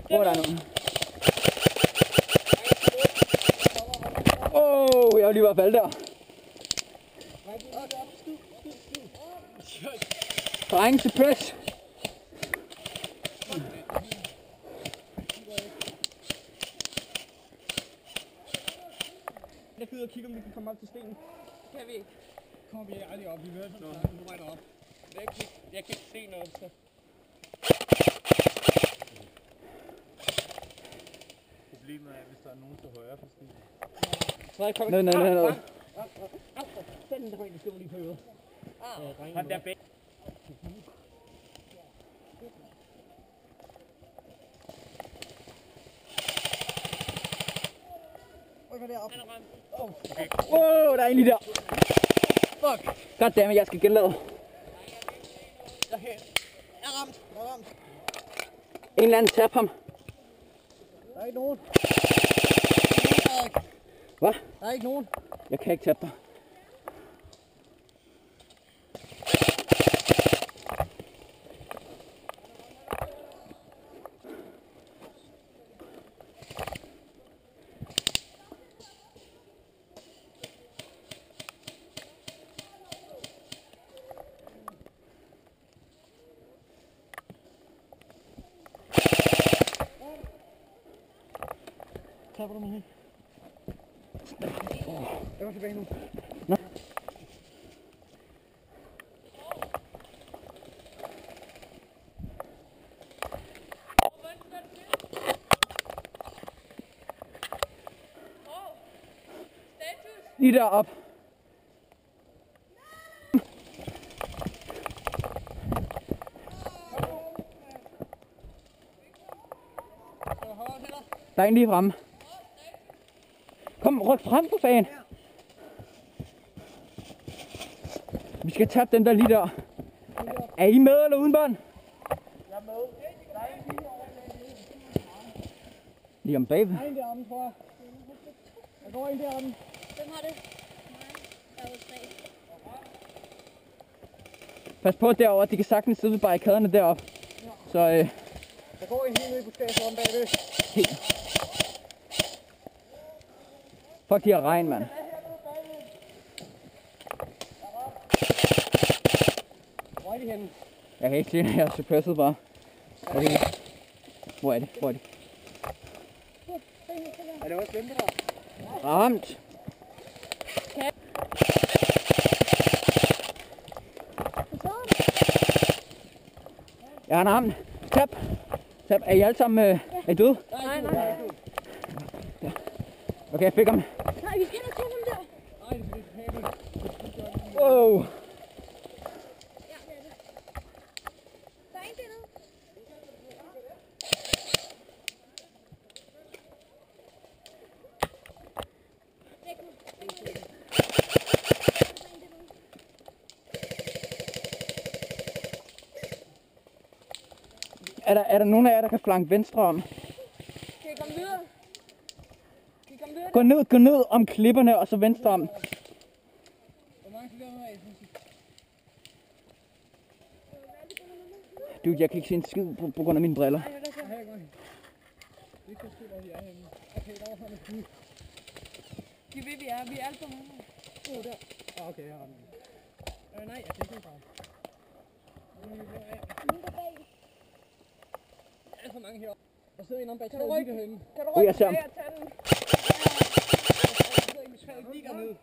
Hvor er der nu? Jeg var lige ved at falde der. Dreng til press. Jeg gider og kigge, om vi kan komme op til stenen. Kan vi ikke? Kommer vi aldrig op, vi hører sådan noget, nu vej derop. Jeg kan ikke se noget, så. Problemet er, hvis der er nogen til højre for stenen. Nej. Den der rigtig stod lige på øret. Han der bag. Rykker derop. Der er en lige der. Fuck. Goddammit, jeg skal genlade. Jeg er ramt. En eller anden tab ham. Der er ikke nogen. Hvad? Der er ikke nogen. Jeg kan ikke tabe dig. Taber du mig hen? Jeg går tilbage nu. Nå. Lige derop. Der er en lige fremme. Kom, ryk frem for fanden. Vi skal tabe den der lige der. Er I med eller uden bånd? Jeg er med. Der er en lige over. Lige om bagved. Der er en deromme, tror jeg. Der går en deromme. Hvem har det? Der er jo 3. Pas på derovre, de kan sagtens sidde ved barrikaderne deroppe. Så Der går en helt ned på skabet om bagved. fuck de her regn, mand. Hvor er de henne? Jeg kan ikke se, når jeg er suppresset bare. Okay. Hvor er det? Er det også dem der? Ramt. Jeg har en arm. Tab. Er I alle sammen er I døde? Nej. Okay, jeg fik ham. Nej, vi skal ind og tage ham der. Nej, det er det. Wow. Ja, det er det. Der er en dernede. Væk nu. Er der nogen af jer, der kan flanke venstre om? Skal I komme videre? Skal I komme videre? Gå ned om klipperne og så venstre om. Hvor mange kilometer er I? Dude, jeg kan ikke se en skid på grund af mine briller. Her går I. Det kan sgu da, de er henne. Okay, der var sådan et skud. De ved, vi er alt for mange. Der. Okay, jeg har den. Nej, jeg kan ikke bare. Alt for mange heroppe. Der sidder en om bag træet lige derhenne. Kan du Jeg rykke ser ham. tilbage og tage den? Der sidder en med træet lige dernede.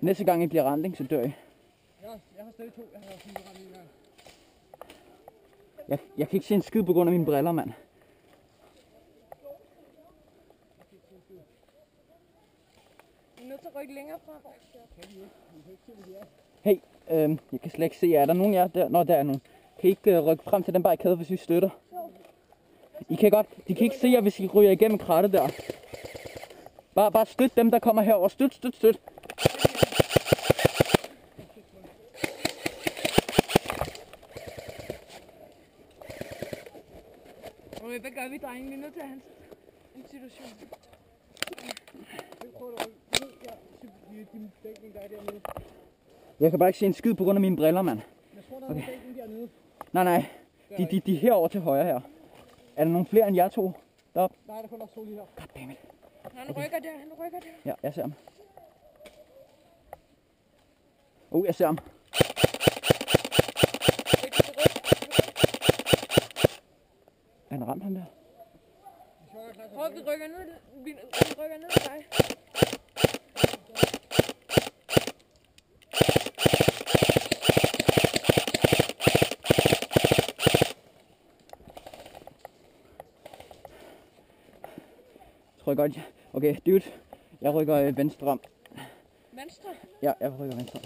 Næste gang I bliver ramt, ikke, så dør I. Ja, jeg har stadig 2. Jeg har også lige ramt en gang. Jeg kan ikke se en skid på grund af mine briller, mand. Vi er nødt til at rykke længere fra. Hey, jeg kan slet ikke se jer. Er der nogen af jer der? Nå, der er nogen. Kan I ikke rykke frem til den barrikade, hvis vi støtter? I kan godt. De kan ikke se jer, hvis I ryger igennem krattet der. Bare støt dem, der kommer herover. Støt. Okay, hvad gør vi, drenge? Vi er nødt til at have en situation. Jeg prøver at rykke ned. Ja, de dækning, der er dernede. Jeg kan bare ikke se en skid på grund af mine briller, mand. Jeg tror, der er nogle bænken dernede. Nej. De er herovre til højre her. Er der nogle flere end jer to deroppe? Nej, der er kun også 2 lige her. Goddammit. Han rykker der. Ja, jeg ser ham. Jeg ser ham. Er han ramt ham der? Prøv, vi rykker ned. Vi rykker ned til dig. Tror jeg godt. Okay, dude. Jeg rykker venstre om. Venstre. Ja, jeg rykker venstre.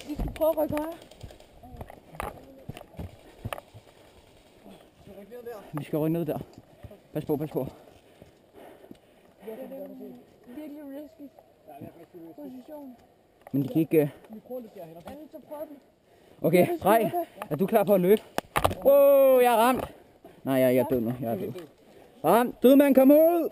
Vi skal prøve at rykke højre. Vi skal rykke ned der. Pas på. Virkelig risky position. Men de kan ikke... Vi prøver lidt derhen. Jeg er nødt til at prøve den. Okay, Frej. Er du klar på at løbe? Jeg er ramt. Nej, jeg er død nu. Jeg er død. Ramt. Død mand, kom ud!